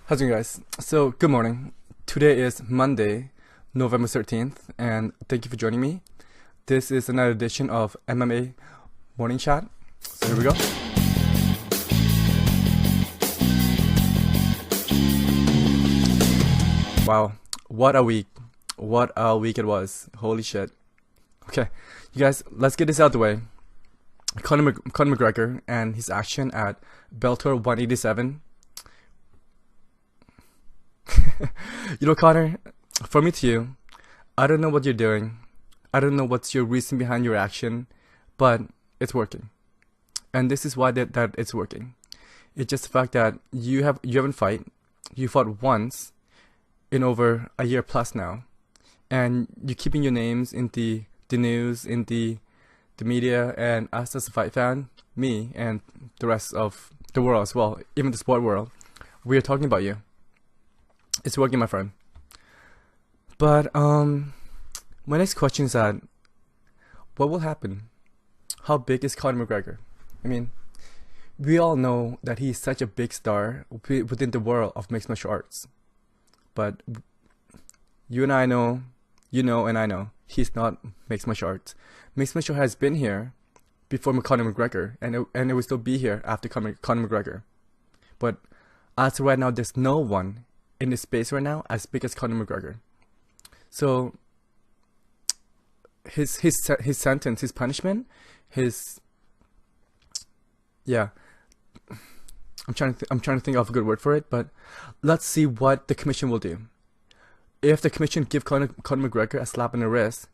How's it going, guys? So, good morning. Today is Monday, November 13th, and thank you for joining me. This is another edition of MMA Morning Chat. So, here we go. Wow, what a week. What a week it was. Holy shit. Okay, you guys, let's get this out of the way. Conor McGregor and his action at Bellator 187. You know, Connor, from me to you, I don't know what you're doing. I don't know what's your reason behind your action, but it's working. And this is why that it's working. It's just the fact that you haven't fight. You fought once in over a year plus now. And you're keeping your names in the news, in the media, and us as a fight fan, me and the rest of the world as well, even the sport world, we are talking about you. It's working, my friend. But my next question is that, what will happen? How big is Conor McGregor? I mean, we all know that he's such a big star within the world of mixed martial arts. But you and I know, you know and I know, he's not mixed martial arts. Mixed martial arts has been here before Conor McGregor, and it will still be here after Conor McGregor. But as of right now, there's no one in this space right now as big as Conor McGregor. So his sentence, his punishment, I'm trying to think of a good word for it, but let's see what the commission will do. If the commission give Conor McGregor a slap on the wrist,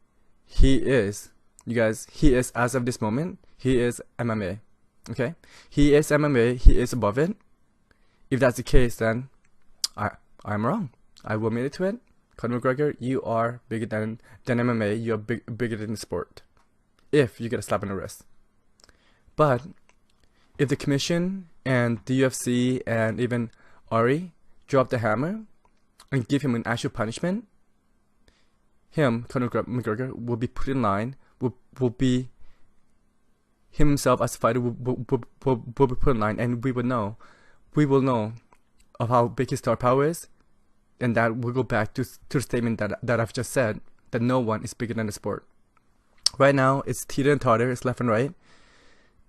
he is as of this moment, he is MMA. Okay? He is MMA, he is above it. If that's the case, then I'm wrong. I will admit it to it. Conor McGregor, you are bigger than MMA. You are bigger than the sport. If you get a slap on the wrist. But if the commission and the UFC and even Ari drop the hammer and give him an actual punishment, Conor McGregor, will be put in line. Will be himself as a fighter. Will be put in line, and we will know of how big his star power is, and that will go back to the statement that I've just said, that no one is bigger than the sport. Right now, it's teeter and totter, it's left and right,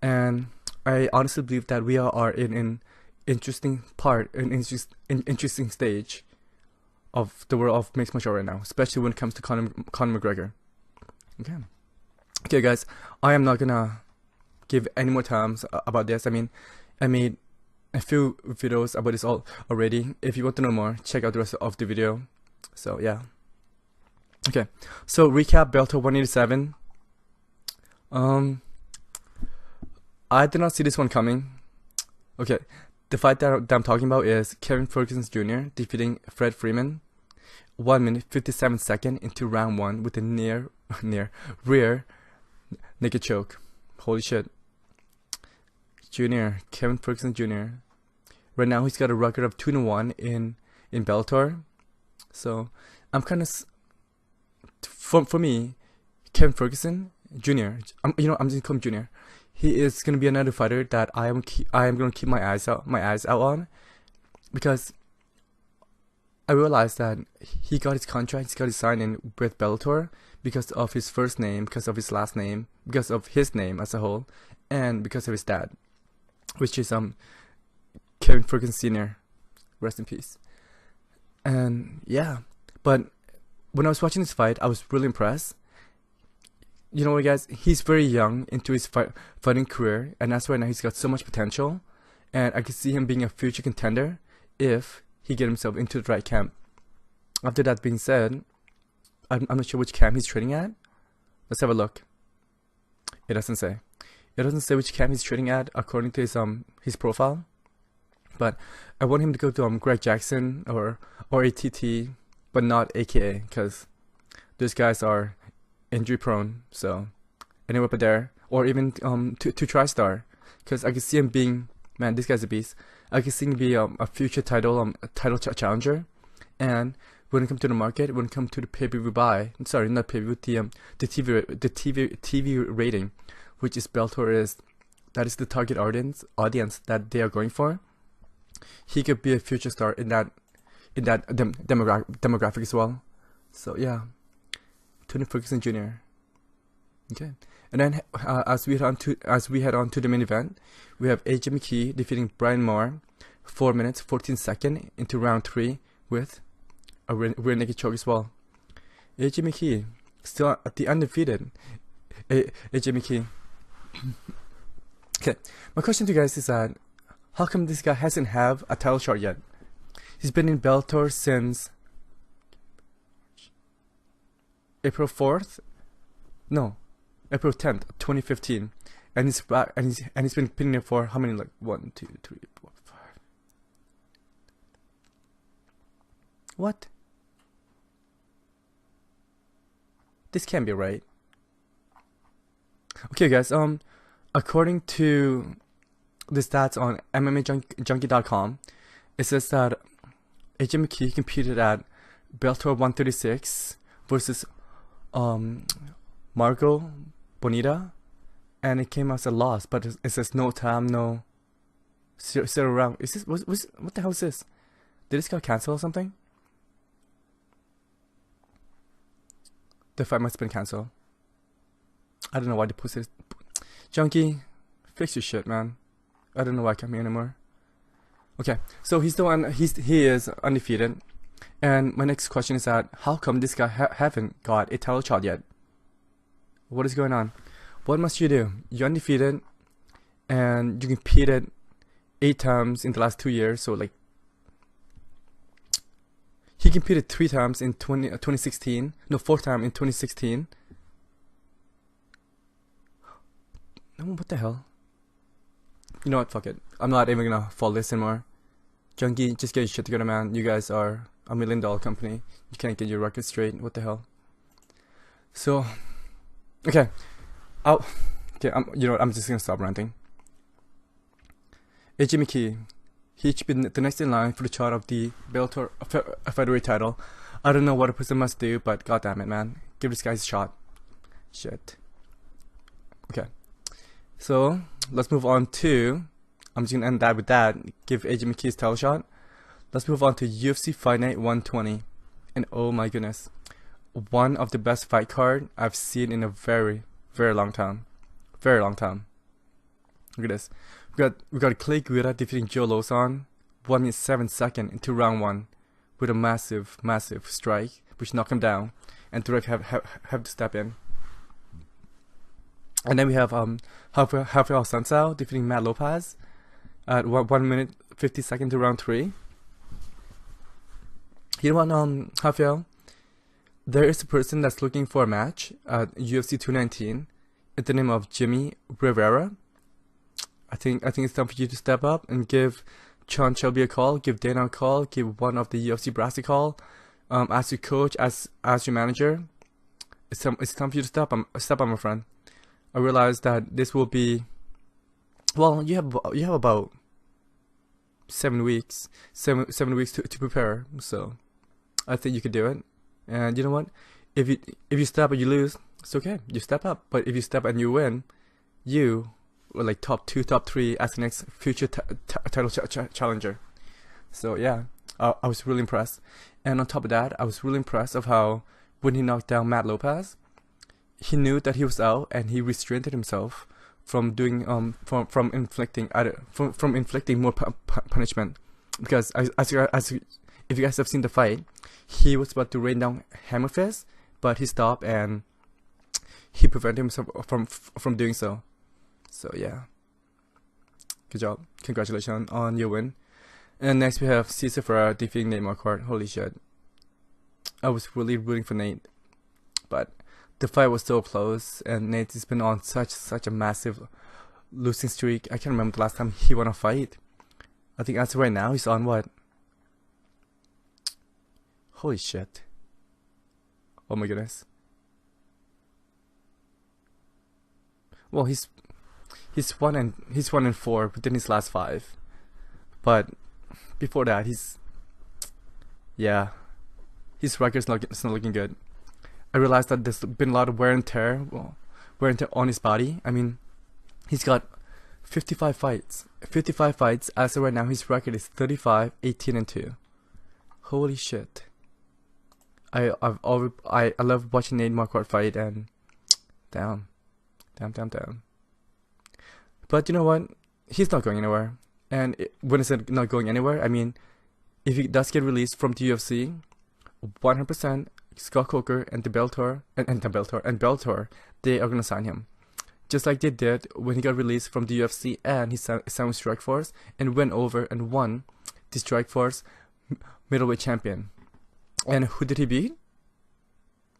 and I honestly believe that we are in an interesting stage of the world of mixed martial art right now, especially when it comes to Conor McGregor. Okay, guys, I am not gonna give any more times about this. I mean, I made a few videos about this already. If you want to know more, check out the rest of the video. So yeah. Okay. So recap Bellator 187. I did not see this one coming. Okay. The fight that I'm talking about is Kevin Ferguson Jr. defeating Fred Freeman 1 minute 57 seconds into round 1 with a rear naked choke. Holy shit. Kevin Ferguson Jr. Right now he's got a record of 2-1 in Bellator. So I'm kind of, for me, Kevin Ferguson Jr. I'm just calling him Jr. He is gonna be another fighter that I am gonna keep my eyes out on, because I realized that he got his contract, he's got his sign-in with Bellator because of his first name, because of his last name, because of his name as a whole, and because of his dad, which is Kevin Ferguson Sr. Rest in peace. And yeah, but when I was watching this fight, I was really impressed. You know what, guys? He's very young into his fighting career, and that's why now he's got so much potential, and I could see him being a future contender if he get himself into the right camp. After that being said, I'm not sure which camp he's training at. Let's have a look. It doesn't say. It doesn't say which camp he's training at according to his profile. But I want him to go to Greg Jackson or ATT, but not AKA, because those guys are injury prone. So anywhere but there, or even to TriStar, because I can see him being, man, this guy's a beast. I can see him be a future title challenger. And when it comes to the market, when it comes to the pay-per-view not pay-per-view, the TV rating, which is Bellator that is the target audience that they are going for. he could be a future star in that demographic as well. So yeah, Tony Ferguson Jr. Okay, and then as we head on to the main event, we have AJ McKee defeating Brian Moore, 4 minutes 14 seconds into round 3 with a rear naked choke as well. AJ McKee still at the undefeated. AJ McKee. Okay, my question to you guys is that how come this guy hasn't have a title shot yet? He's been in Bellator since April 4th? No, April 10th, 2015. And he's back, and he's been pinning it for how many, like 1, 2, 3, 4, 5. What? This can't be right. Okay guys, according to the stats on MMAJunkie.com, it says that AJ McKee competed at Bellator 136 versus Marco Bonita, and it came as a loss, but it says no time, no zero round. Is this what the hell is this? Did this guy cancel or something? The fight must have been canceled. I don't know why they posted it. Junkie, fix your shit, man. I don't know why I come here anymore. Okay, so he's the one. He is undefeated. And my next question is that how come this guy haven't got a title shot yet? What is going on? What must you do? You're undefeated, and you competed 8 times in the last 2 years. So like, he competed 3 times in 2016. No, 4 times in 2016. What the hell? You know what? Fuck it. I'm not even gonna follow this anymore. Junkie, just get your shit together, man. You guys are $1 million company. You can't get your record straight. What the hell? So, okay. You know what? I'm just gonna stop ranting. AJ McKee, he should be the next in line for the shot of the Bellator featherweight title. I don't know what a person must do, but goddamn it, man, give this guy a shot. Shit. Okay. So let's move on to. I'm just gonna end that with that. Give AJ McKee his title shot. Let's move on to UFC Fight Night 120, and oh my goodness, one of the best fight card I've seen in a very, very long time. Very long time. Look at this. We got Clay Guida defeating Joe Lozon 1 minute 7 seconds into round 1 with a massive strike which knocked him down, and the ref have to step in. And then we have Rafael Sansao defeating Matt Lopez at 1 minute 50 seconds to round 3. You know what, Rafael? There is a person that's looking for a match at UFC 219 in the name of Jimmy Rivera. I think it's time for you to step up and give Sean Shelby a call, give Dana a call, give one of the UFC brass a call, as your coach, as your manager. It's time for you to step up, my friend. I realize that this will be, well, you have about 7 weeks, seven weeks to prepare. So I think you could do it. And you know what? If you step and you lose, it's okay. You step up. But if you step and you win, you were like top 2, top 3 as the next future title challenger. So yeah, I was really impressed. And on top of that, I was really impressed of how when he knocked down Matt Lopez, he knew that he was out, and he restrained himself from doing from inflicting more punishment, because as if you guys have seen the fight, he was about to rain down hammer fist, but he stopped and he prevented himself from doing so. So yeah, good job, congratulations on your win. And next we have Cesar Ferreira defeating Nate Marquardt. Holy shit, I was really rooting for Nate, but the fight was so close, and Nate has been on such a massive losing streak. I can't remember the last time he won a fight. I think as of right now he's on what? Holy shit. Oh my goodness. Well, he's 1-4 within his last 5. But before that, his record's not looking good. I realized that there's been a lot of wear and tear on his body. I mean, he's got 55 fights. 55 fights. As of right now, his record is 35, 18, and 2. Holy shit. I love watching Nate Marquardt fight, and damn. But you know what? He's not going anywhere. And when I said not going anywhere, I mean, if he does get released from the UFC, 100% Scott Coker and Bellator, they are gonna sign him, just like they did when he got released from the UFC and he signed with Strikeforce and went over and won the Strikeforce middleweight champion. And who did he beat?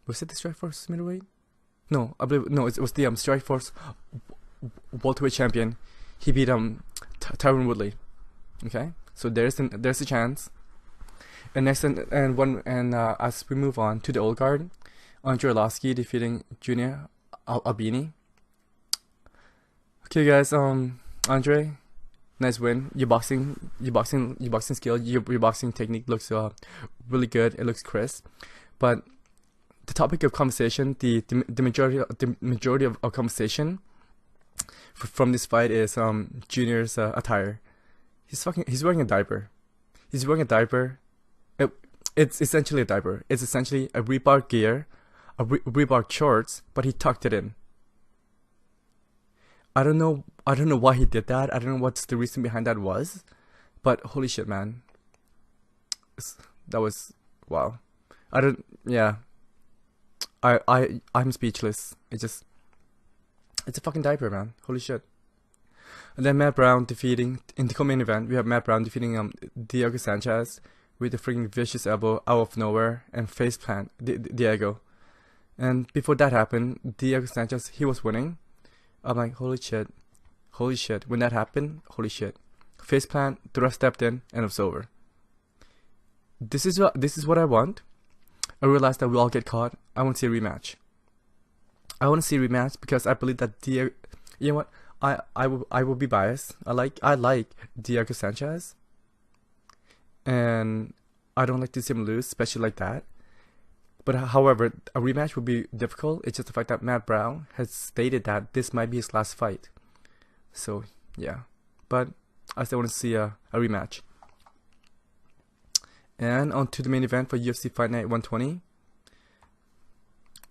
Was it the Strikeforce middleweight? No, I believe no. It was the Strikeforce welterweight champion. He beat Tyron Woodley. Okay, so there's a chance. And next as we move on to the old guard, Andre Arlovski defeating Junior Albini. Okay, guys. Andre, nice win. Your boxing skill, your boxing technique looks really good. It looks crisp, but the topic of conversation, the majority of conversation from this fight is Junior's attire. He's wearing a diaper. He's wearing a diaper. It's essentially a diaper. It's essentially a Reebok gear, a Reebok shorts, but he tucked it in. I don't know why he did that. I don't know what's the reason behind that was, but holy shit, man. That was wow. I'm speechless. It's a fucking diaper, man. Holy shit. And then Matt Brown defeating, in the co-main event, we have Matt Brown defeating Diego Sanchez with a freaking vicious elbow out of nowhere and face plant Diego. And before that happened, Diego Sanchez, he was winning. I'm like, holy shit. When that happened, holy shit. Face plant, the ref stepped in, and it was over. This is what I want. I realized that we all get caught. I want to see a rematch. Because I believe that Diego, you know what? I will be biased. I like Diego Sanchez, and I don't like to see him lose, especially like that. But however, a rematch would be difficult. It's just the fact that Matt Brown has stated that this might be his last fight. So yeah, but I still want to see a rematch. And on to the main event for UFC Fight Night 120.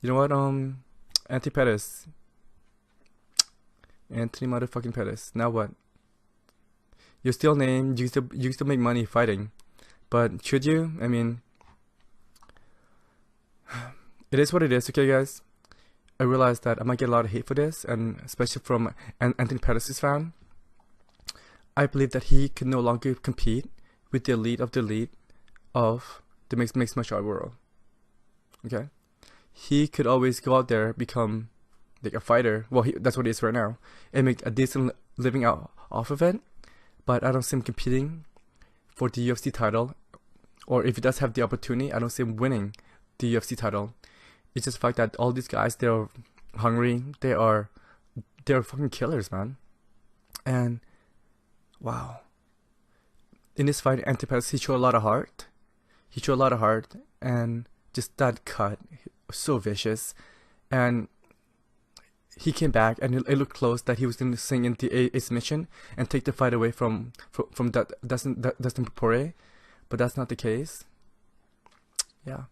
You know what? Anthony Pettis. Anthony motherfucking Pettis. Now what? You're still named. You can still make money fighting, but should you? I mean, it is what it is. Okay, guys. I realize that I might get a lot of hate for this, and especially from Anthony Pettis' fan. I believe that he can no longer compete with the elite of the elite of the mixed martial art world. Okay, he could always go out there, become like a fighter. Well, that's what he is right now, and make a decent living out off of it. But I don't see him competing for the UFC title, or if he does have the opportunity, I don't see him winning the UFC title. It's just the fact that all these guys, they're hungry. They're fucking killers, man. And wow, in this fight, Anthony Pettis, he showed a lot of heart. And just that cut, so vicious. And he came back, and it looked close that he was going to sing into a submission and take the fight away from Dustin Poirier, but that's not the case. Yeah,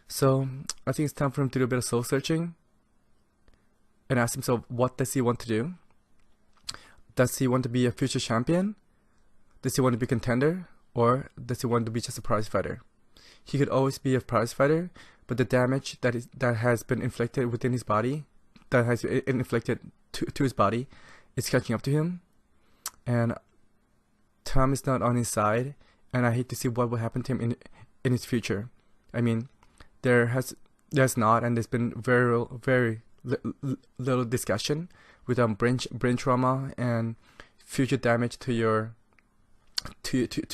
so I think it's time for him to do a bit of soul searching and ask himself, what does he want to do? Does he want to be a future champion? Does he want to be a contender, or does he want to be just a prize fighter? He could always be a prize fighter, but the damage that has been inflicted within his body, that has been inflicted to his body, is catching up to him. And time is not on his side, and I hate to see what will happen to him in his future. I mean, there's not, and there's been very little discussion with brain trauma and future damage to your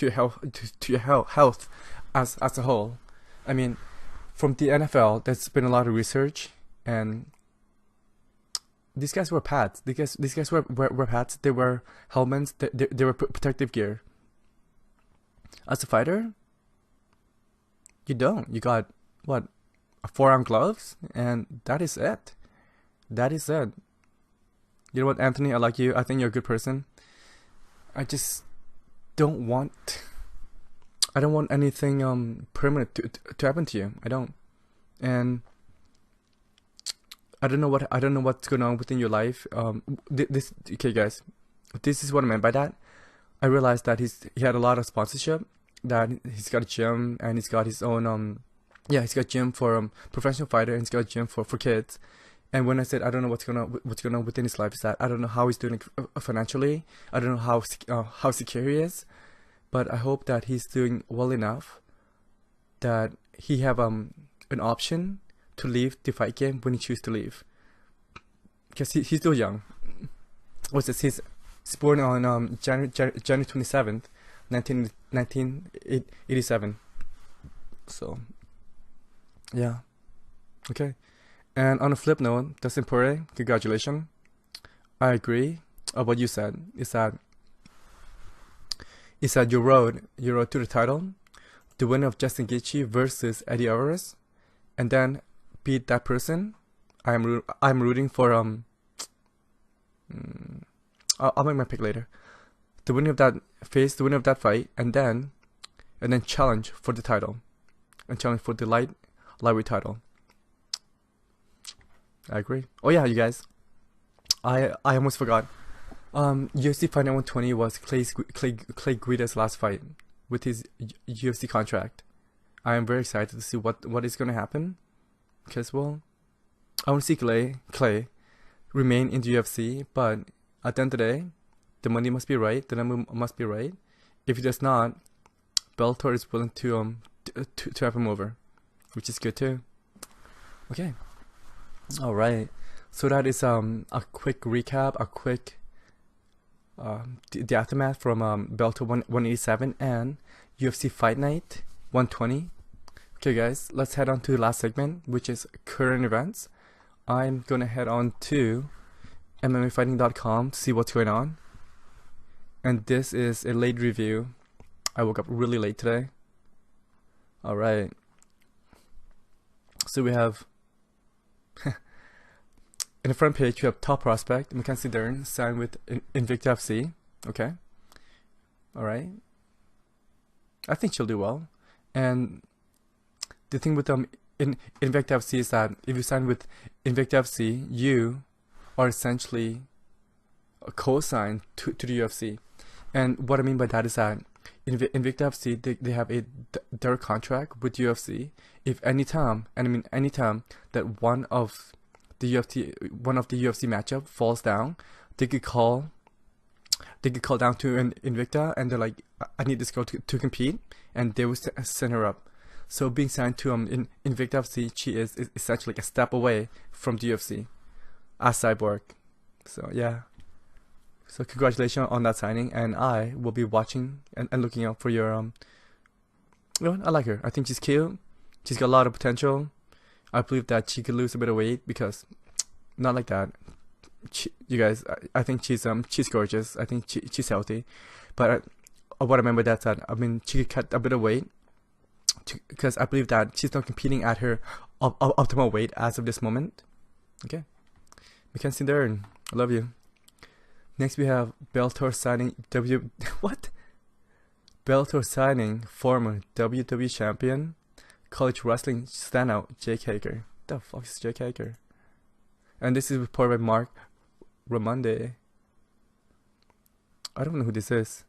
health as a whole. I mean, from the NFL, there's been a lot of research, and these guys wear pads. These guys wear pads. They wear helmets. They wear protective gear. As a fighter, you don't. You got what, 4-ounce gloves, and that is it. You know what, Anthony? I like you. I think you're a good person. I just don't want. I don't want anything permanent to happen to you. I don't, and I don't know what's going on within your life. This okay, guys. This is what I meant by that. I realized that he had a lot of sponsorship. That he's got a gym and he's got his own he's got gym for professional fighter and he's got a gym for kids. And when I said I don't know what's going on within his life, is that I don't know how he's doing financially. I don't know how secure he is, but I hope that he's doing well enough that he have an option to leave the fight game when he chooses to leave, because he's still young. What's this? He's born on January 27th, 1987. So yeah, okay. And on a flip note, Dustin Poirier, congratulations. I agree. What you said is that your road to the title, the winner of Justin Gaethje versus Eddie Alvarez, and then beat that person. I'm rooting for I'll make my pick later. The winner of that fight, and then challenge for the title, and challenge for the lightweight title. I agree. Oh yeah, you guys. I almost forgot. UFC Fight Night 120 was Clay Guida's last fight with his UFC contract. I am very excited to see what is going to happen, because well, I want to see Clay remain in the UFC, but at the end of the day, the money must be right, the number must be right. If it does not, Bellator is willing to have him over, which is good too. Okay. All right. So that is a quick recap, a quick the aftermath from Bellator 187 and UFC Fight Night 120. Okay, guys, let's head on to the last segment, which is current events. I'm gonna head on to MMAfighting.com to see what's going on. And this is a late review. I woke up really late today. All right. So we have in the front page, we have top prospect Mackenzie Dern signed with Invicta FC. Okay. All right. I think she'll do well. And the thing with in Invicta FC is that if you sign with Invicta FC, you are essentially co-signed to the UFC. And what I mean by that is that Invicta FC, they have a direct contract with UFC. If anytime that one of the UFC matchup falls down, they could call down to Invicta and they're like, I need this girl to compete, and they will send her up. So being signed to Invicta FC, she is essentially like a step away from the UFC as Cyborg. So yeah. So congratulations on that signing, and I will be watching and looking out for your I like her. I think she's cute. She's got a lot of potential. I believe that she could lose a bit of weight, because not like that. You guys, I think she's gorgeous. I think she's healthy. But what I remember that she could cut a bit of weight, because I believe that she's not competing at her optimal weight as of this moment. Okay. Mackenzie Dern, I love you. Next we have Bellator signing Bellator signing former WWE champion, college wrestling standout Jake Hager. The fuck is Jake Hager? And this is reported by Mark Ramonde. I don't know who this is.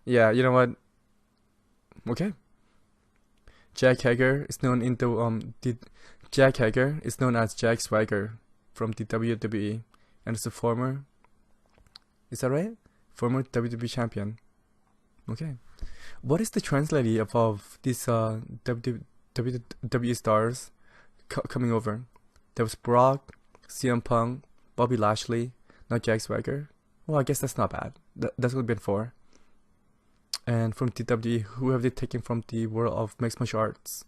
Yeah, you know what? Okay. Jack Hager is known Jack Hager is known as Jack Swagger from the WWE, and is a former, is that right? Former WWE champion. Okay. What is the translation of these WWE stars coming over? There was Brock, CM Punk, Bobby Lashley, now Jack Swagger. Well, I guess that's not bad. That's only been 4. And from WWE, who have they taken from the world of mixed martial arts?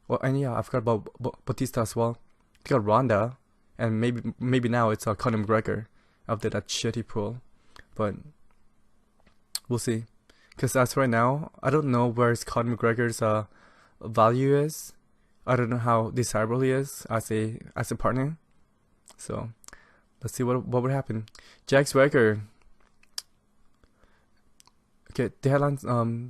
Well, and yeah, I forgot about Batista as well. They got Ronda, and maybe now it's Conor McGregor after that shitty pool. But we'll see. Because as right now, I don't know where Conor McGregor's value is. I don't know how desirable he is as a partner. So Let's see what would happen. Jack Swagger. Okay, the headlines.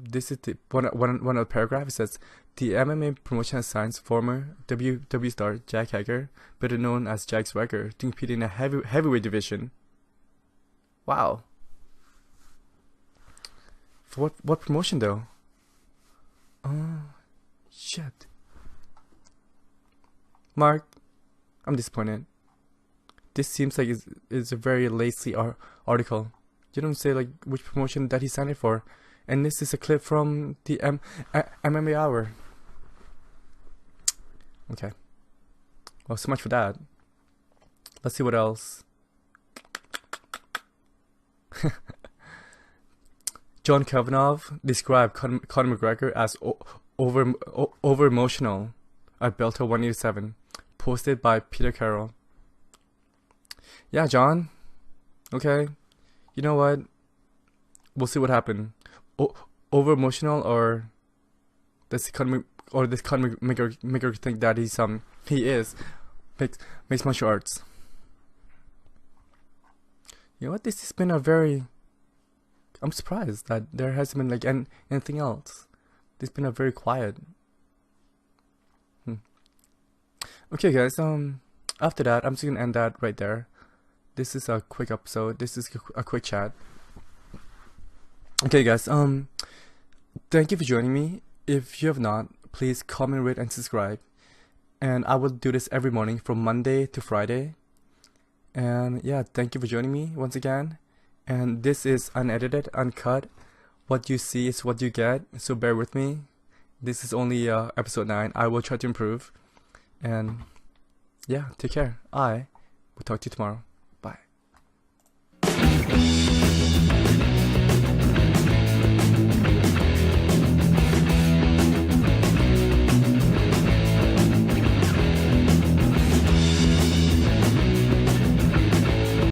This is the one of the paragraph. It says the MMA promotion assigns former WWE star Jack Hager, better known as Jack Swagger, to compete in a heavyweight division. Wow. For what promotion though? Oh, shit. Mark, I'm disappointed. This seems like it's a very lazy article. You don't say like which promotion that he signed it for. And this is a clip from the MMA Hour. Okay. Well, so much for that. Let's see what else. John Kavanagh described Conor McGregor as over emotional at Bellator 187, posted by Peter Carroll. Yeah, John. Okay. You know what? We'll see what happens. Over emotional, or does Conor McGregor think that he is makes martial arts? You know what? This has been a very. I'm surprised that there hasn't been like anything else. This has been a very quiet. Okay, guys. After that, I'm just gonna end that right there. This is a quick episode. This is a quick chat. Okay, guys. Thank you for joining me. If you have not, please comment, rate, and subscribe. And I will do this every morning from Monday to Friday. And yeah, thank you for joining me once again. And this is unedited, uncut. What you see is what you get. So bear with me. This is only episode 9. I will try to improve. And yeah, take care. I will talk to you tomorrow.